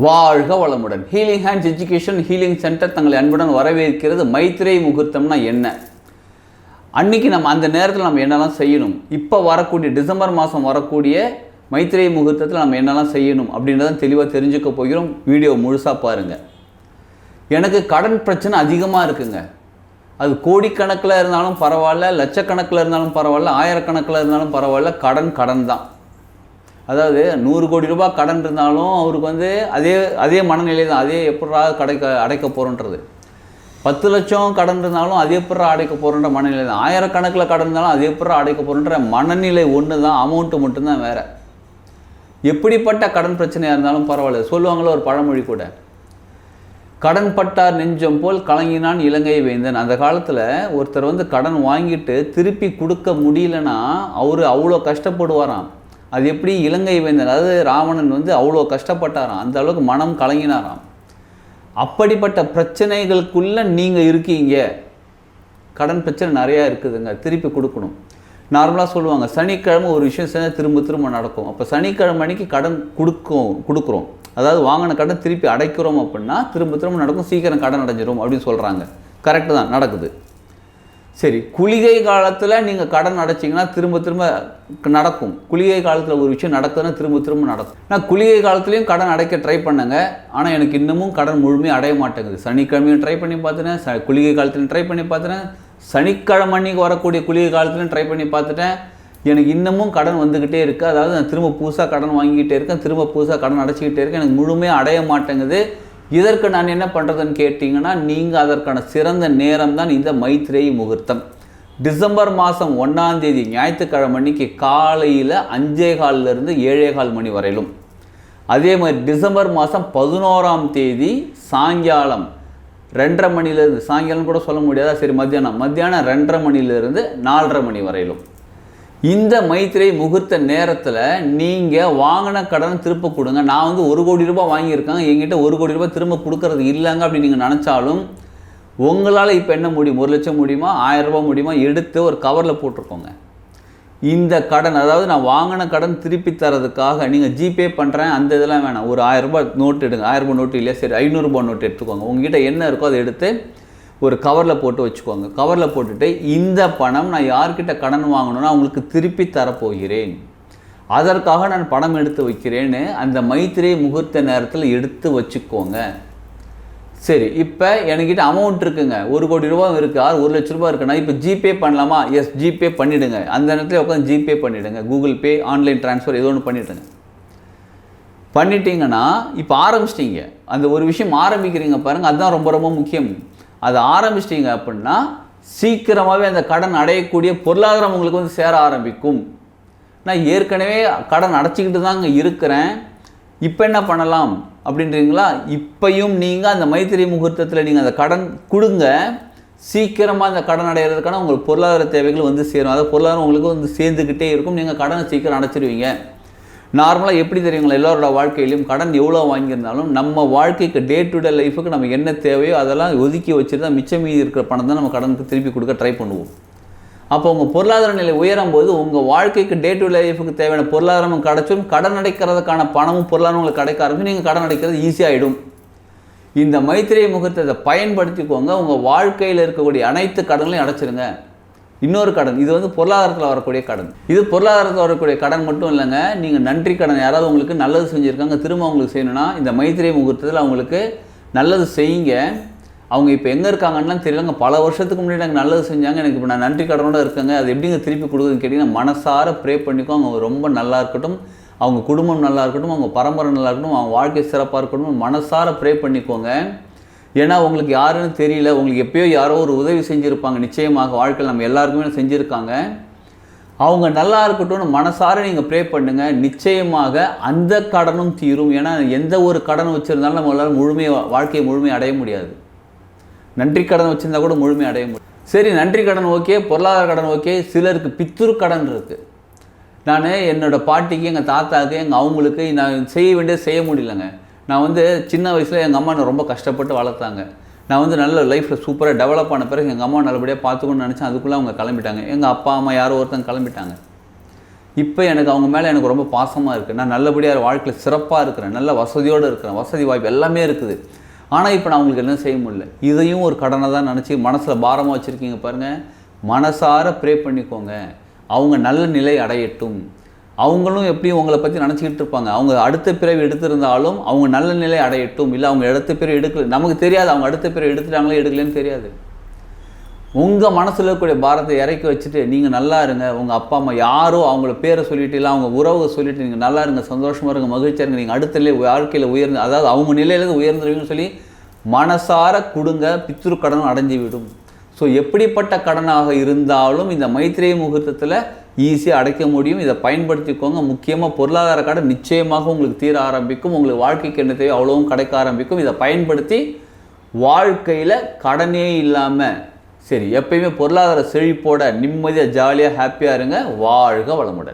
வாழ்க வளமுடன். Healing hands education healing centre தங்களை அன்புடன் வரவேற்கிறது. மைத்திரை முகூர்த்தம்னா என்ன? அன்றைக்கி நம்ம அந்த நேரத்தில் நம்ம என்னெல்லாம் செய்யணும், இப்போ வரக்கூடிய டிசம்பர் மாதம் வரக்கூடிய மைத்திரை முகூர்த்தத்தில் நம்ம என்னெல்லாம் செய்யணும் அப்படின்றத தெளிவாக தெரிஞ்சுக்க போகிறோம். வீடியோ முழுசாக பாருங்கள். எனக்கு கடன் பிரச்சனை அதிகமாக இருக்குங்க. அது கோடிக்கணக்கில் இருந்தாலும் பரவாயில்ல, லட்சக்கணக்கில் இருந்தாலும் பரவாயில்ல, ஆயிரக்கணக்கில் இருந்தாலும் பரவாயில்ல, கடன் தான். அதாவது 100 கோடி ரூபாய் கடன் இருந்தாலும் அவருக்கு வந்து அதே மனநிலை தான். அதே எப்படா அடைக்க போகிறோன்றது. 10 லட்சம் கடன் இருந்தாலும் அதே எப்படா அடைக்க போகிறோன்ற மனநிலை தான். ஆயிரக்கணக்கில் கடன் இருந்தாலும் அதே எப்படா அடைக்க போகிறோன்ற மனநிலை ஒன்று தான். அமௌண்ட்டு மட்டும்தான் வேறு. எப்படிப்பட்ட கடன் பிரச்சனையாக இருந்தாலும் பரவாயில்ல. சொல்லுவாங்களோ ஒரு பழமொழி கூட, கடன் பட்டார் நெஞ்சம் போல் கலங்கினான் இலங்கை வேந்தன். அந்த காலத்தில் ஒருத்தர் வந்து கடன் வாங்கிட்டு திருப்பி கொடுக்க முடியலன்னா அவர் அவ்வளோ கஷ்டப்படுவாராம். அது எப்படி இலங்கை வேந்தன், அதாவது ராவணன் வந்து அவ்வளோ கஷ்டப்பட்டாராம், அந்த அளவுக்கு மனம் கலங்கினாராம். அப்படிப்பட்ட பிரச்சனைகளுக்குள்ளே நீங்கள் இருக்கீங்க. கடன் பிரச்சனை நிறையா இருக்குதுங்க, திருப்பி கொடுக்கணும். நார்மலாக சொல்லுவாங்க, சனிக்கிழமை ஒரு விஷயம் செஞ்சால் திரும்ப நடக்கும். அப்போ சனிக்கிழமை அன்னைக்கு கடன் கொடுக்குறோம், அதாவது வாங்கின கடன் திருப்பி அடைக்கிறோம் அப்படின்னா திரும்ப நடக்கும், சீக்கிரம் கடன் அடைஞ்சிரும் அப்படின்னு சொல்கிறாங்க. கரெக்டு தான், நடக்குது. சரி, குளிகை காலத்தில் நீங்கள் கடன் அடைச்சிங்கன்னா திரும்ப நடக்கும். குளிகை காலத்தில் ஒரு விஷயம் நடக்குதுன்னா திரும்ப நடக்கும். நான் குளிகை காலத்துலேயும் கடன் அடைக்க ட்ரை பண்ணேங்க. ஆனால் எனக்கு இன்னமும் கடன் முழுமையாக அடைய மாட்டேங்குது. சனிக்கிழமையும் ட்ரை பண்ணி பார்த்துட்டேன், குளிகை காலத்துலையும் ட்ரை பண்ணி பார்த்துட்டேன், சனிக்கிழமை அன்னைக்கு வரக்கூடிய குளிகை காலத்துலையும் ட்ரை பண்ணி பார்த்துட்டேன். எனக்கு இன்னமும் கடன் வந்துக்கிட்டே இருக்குது. அதாவது நான் திரும்ப புதுசாக கடன் வாங்கிக்கிட்டே இருக்கேன், திரும்ப புதுசாக கடன் அடைச்சிக்கிட்டே இருக்கேன். எனக்கு முழுமையாக அடைய மாட்டேங்குது. இதற்கு நான் என்ன பண்ணுறதுன்னு கேட்டிங்கன்னா, நீங்கள் அதற்கான சிறந்த நேரம் தான் இந்த மைத்திரை முகூர்த்தம். டிசம்பர் மாதம் 1ஆம் தேதி ஞாயிற்றுக்கிழமை அன்னைக்கு காலையில் 5:15 7:15 மணி வரையிலும், அதே மாதிரி டிசம்பர் மாதம் 11ஆம் தேதி சாயங்காலம் 2:30 மணிலேருந்து, சாயங்காலம் கூட சொல்ல முடியாதா, சரி மத்தியானம் 2:30 மணிலேருந்து 4:30 மணி வரையிலும் இந்த மைத்திரை முகூர்த்த நேரத்தில் நீங்கள் வாங்கின கடன் திருப்ப கொடுங்க. நான் வந்து 1 கோடி ரூபாய் வாங்கியிருக்காங்க, என்கிட்ட 1 கோடி ரூபாய் திரும்ப கொடுக்கறது இல்லைங்க அப்படின்னு நீங்கள் நினச்சாலும் உங்களால் இப்போ என்ன முடியும், 1 லட்சம் முடியுமா, 1000 ரூபாய் முடியுமா, எடுத்து ஒரு கவரில் போட்டிருக்கோங்க. இந்த கடன், அதாவது நான் வாங்கின கடன் திருப்பி தரதுக்காக நீங்கள் ஜிபே பண்ணுறேன் அந்த இதெல்லாம் வேணாம். ஒரு 1000 ரூபாய் நோட்டு எடுங்க. 1000 ரூபாய் நோட்டு இல்லையா, சரி 500 ரூபாய் நோட்டு எடுத்துக்கோங்க. உங்ககிட்ட என்ன இருக்கோ அதை எடுத்து ஒரு கவரில் போட்டு வச்சுக்கோங்க. கவரில் போட்டுட்டு, இந்த பணம் நான் யார்கிட்ட கடன் வாங்கணும்னா அவங்களுக்கு திருப்பி தரப்போகிறேன், அதற்காக நான் பணம் எடுத்து வைக்கிறேன்னு அந்த மைத்திரை முகூர்த்த நேரத்தில் எடுத்து வச்சுக்கோங்க. சரி, இப்போ என்கிட்ட அமௌண்ட் இருக்குங்க, 1 கோடி ரூபாய் இருக்குது, 1 லட்ச ரூபாய் இருக்குன்னா இப்போ ஜிபே பண்ணலாமா? எஸ், ஜிபே பண்ணிவிடுங்க. அந்த நேரத்தில் உட்காந்து ஜிபே பண்ணிவிடுங்க. கூகுள் பே, ஆன்லைன் ட்ரான்ஸ்ஃபர் ஏதோ ஒன்று பண்ணிவிடுங்க. பண்ணிட்டீங்கன்னா இப்போ ஆரம்பிச்சிட்டிங்க. அந்த ஒரு விஷயம் ஆரம்பிக்கிறீங்க பாருங்கள், அதுதான் ரொம்ப முக்கியம். அதை ஆரம்பிச்சிட்டிங்க அப்படின்னா சீக்கிரமாகவே அந்த கடன் அடையக்கூடிய பொருளாதாரம் உங்களுக்கு வந்து சேர ஆரம்பிக்கும். நான் ஏற்கனவே கடன் அடைச்சிக்கிட்டு தாங்க இருக்கிறேன், இப்போ என்ன பண்ணலாம் அப்படின்றீங்களா? இப்பையும் நீங்கள் அந்த மைத்திரை முகூர்த்தத்தில் நீங்கள் அந்த கடன் கொடுங்க. சீக்கிரமாக அந்த கடன் அடைகிறதுக்கான உங்களுக்கு பொருளாதார தேவைகள் வந்து சேரும். அதாவது பொருளாதாரம் உங்களுக்கு வந்து சேர்ந்துக்கிட்டே இருக்கும். நீங்கள் கடனை சீக்கிரம் அடைச்சிடுவீங்க. நார்மலாக எப்படி தெரியுங்களா, எல்லோரோட வாழ்க்கையிலையும் கடன் எவ்வளோ வாங்கியிருந்தாலும் நம்ம வாழ்க்கைக்கு டே டு டே லைஃபுக்கு நம்ம என்ன தேவையோ அதெல்லாம் ஒதுக்கி வச்சுட்டு தான் மிச்சம் மீதி இருக்கிற பணம் தான் நம்ம கடனுக்கு திருப்பி கொடுக்க ட்ரை பண்ணுவோம். அப்போ உங்கள் பொருளாதார நிலை உயரும் போது உங்கள் வாழ்க்கைக்கு டே டு டே லைஃபுக்கு தேவையான பொருளாதாரம் கிடச்சும் கடன் அடைக்கிறதுக்கான பணமும் பொருளாதாரம் உங்களுக்கு கிடைக்க ஆரம்பிச்சு நீங்கள் கடன் அடைக்கிறது ஈஸியாகிடும். இந்த மைத்திரை முகூர்த்தத்தை பயன்படுத்திக்கோங்க. உங்கள் வாழ்க்கையில் இருக்கக்கூடிய அனைத்து கடன்களையும் அடைச்சிருங்க. இன்னொரு கடன், இது வந்து பொருளாதாரத்தில் வரக்கூடிய கடன். இது பொருளாதாரத்தில் வரக்கூடிய கடன் மட்டும் இல்லைங்க, நீங்கள் நன்றி கடன், யாராவது உங்களுக்கு நல்லது செஞ்சுருக்காங்க திரும்ப அவங்களுக்கு செய்யணும்னா இந்த மைத்திரை முகூர்த்தத்தில் அவங்களுக்கு நல்லது செய்யுங்க. அவங்க இப்போ எங்கே இருக்காங்கன்னு தெரியலங்க, பல வருஷத்துக்கு முன்னாடி எனக்கு நல்லது செஞ்சாங்க, எனக்கு இப்போ நான் நன்றி கடனோட இருக்கேங்க, அது எப்படிங்க திருப்பி கொடுக்குதுன்னு கேட்டிங்கன்னா மனசார ப்ரே பண்ணிக்கோ. அவங்க ரொம்ப நல்லா இருக்கட்டும், அவங்க குடும்பம் நல்லா இருக்கட்டும், அவங்க பரம்பரை நல்லா இருக்கட்டும், அவங்க வாழ்க்கை சிறப்பாக இருக்கட்டும், மனசார ப்ரே பண்ணிக்கோங்க. ஏன்னா உங்களுக்கு யாருன்னு தெரியல, உங்களுக்கு எப்பயோ யாரோ ஒரு உதவி செஞ்சுருப்பாங்க, நிச்சயமாக வாழ்க்கையில் நம்ம எல்லாருக்குமே செஞ்சுருக்காங்க. அவங்க நல்லா இருக்கட்டும்னு மனசார நீங்கள் ப்ரே பண்ணுங்கள். நிச்சயமாக அந்த கடனும் தீரும். ஏன்னா எந்த ஒரு கடன் வச்சுருந்தாலும் நம்மளால் வாழ்க்கையை முழுமையை அடைய முடியாது. நன்றி கடன் வச்சுருந்தா கூட முழுமையை அடைய முடியும். சரி, நன்றி கடன் ஓகே, பொருளாதார கடன் ஓகே, சிலருக்கு பித்ரு கடன் இருக்குது. நான் என்னோடய பாட்டிக்கு, எங்கள் தாத்தாவுக்கு, அவங்களுக்கு நான் செய்ய வேண்டியது செய்ய முடியலங்க. நான் வந்து சின்ன வயசில் எங்கள் அம்மா நான் ரொம்ப கஷ்டப்பட்டு வளர்த்தாங்க. நான் வந்து நல்ல லைஃப்பில் சூப்பராக டெவலப் ஆன பிறகு எங்கள் அம்மா நல்லபடியாக பார்த்துக்கணும்னு நினச்சேன். அதுக்குள்ளே அவங்க கிளம்பிட்டாங்க. எங்கள் அப்பா அம்மா யாரோ ஒருத்தங்க கிளம்பிட்டாங்க. இப்போ எனக்கு அவங்க மேலே எனக்கு ரொம்ப பாசமாக இருக்குது, நான் நல்லபடியாக வாழ்க்கையில் சிறப்பாக இருக்கிறேன், நல்ல வசதியோடு இருக்கிறேன், வசதி வாய்ப்பு எல்லாமே இருக்குது. ஆனால் இப்போ நான் அவங்களுக்கு என்ன செய்ய முடியல. இதையும் ஒரு கடனை தான் நினச்சி மனசில் பாரமாக வச்சுருக்கீங்க பாருங்கள். மனசார ப்ரே பண்ணிக்கோங்க, அவங்க நல்ல நிலை அடையட்டும். அவங்களும் எப்படியும் உங்களை பற்றி நினச்சிக்கிட்டு இருப்பாங்க. அவங்க அடுத்த பிறவி எடுத்திருந்தாலும் அவங்க நல்ல நிலை அடையட்டும். இல்லை அவங்க அடுத்த பிறவி எடுக்கல, நமக்கு தெரியாது அவங்க அடுத்த பிறவி எடுத்துட்டாங்களே எடுக்கலன்னு தெரியாது. உங்கள் மனசில் இருக்கக்கூடிய பாரத்தை இறக்கி வச்சுட்டு நீங்கள் நல்லா இருங்க. உங்கள் அப்பா அம்மா யாரோ அவங்கள பேரை சொல்லிட்டு இல்லை அவங்க உறவை சொல்லிவிட்டு நீங்கள் நல்லா இருங்க, சந்தோஷமாக இருங்க, மகிழ்ச்சியாக இருங்க, நீங்கள் அடுத்த நிலை வாழ்க்கையில் உயர்ந்து, அதாவது அவங்க நிலையிலேருந்து உயர்ந்துருவீங்கன்னு சொல்லி மனசார கொடுங்க. பித்ரு கடனும் அடைஞ்சு விடும். ஸோ எப்படிப்பட்ட கடனாக இருந்தாலும் இந்த மைத்திரேய முகூர்த்தத்தில் ஈஸியாக அடைக்க முடியும். இதை பயன்படுத்திக்கோங்க. முக்கியமாக பொருளாதார கடன் நிச்சயமாக உங்களுக்கு தீர ஆரம்பிக்கும். உங்களுக்கு வாழ்க்கைக்கு என்ன தேவை அவ்வளவும் கிடைக்க ஆரம்பிக்கும். இதை பயன்படுத்தி வாழ்க்கையில் கடனே இல்லாமல் சரி எப்பயுமே பொருளாதார செழிப்போட நிம்மதியாக ஜாலியாக ஹாப்பியாக இருங்க. வாழ்க வளமுடன்.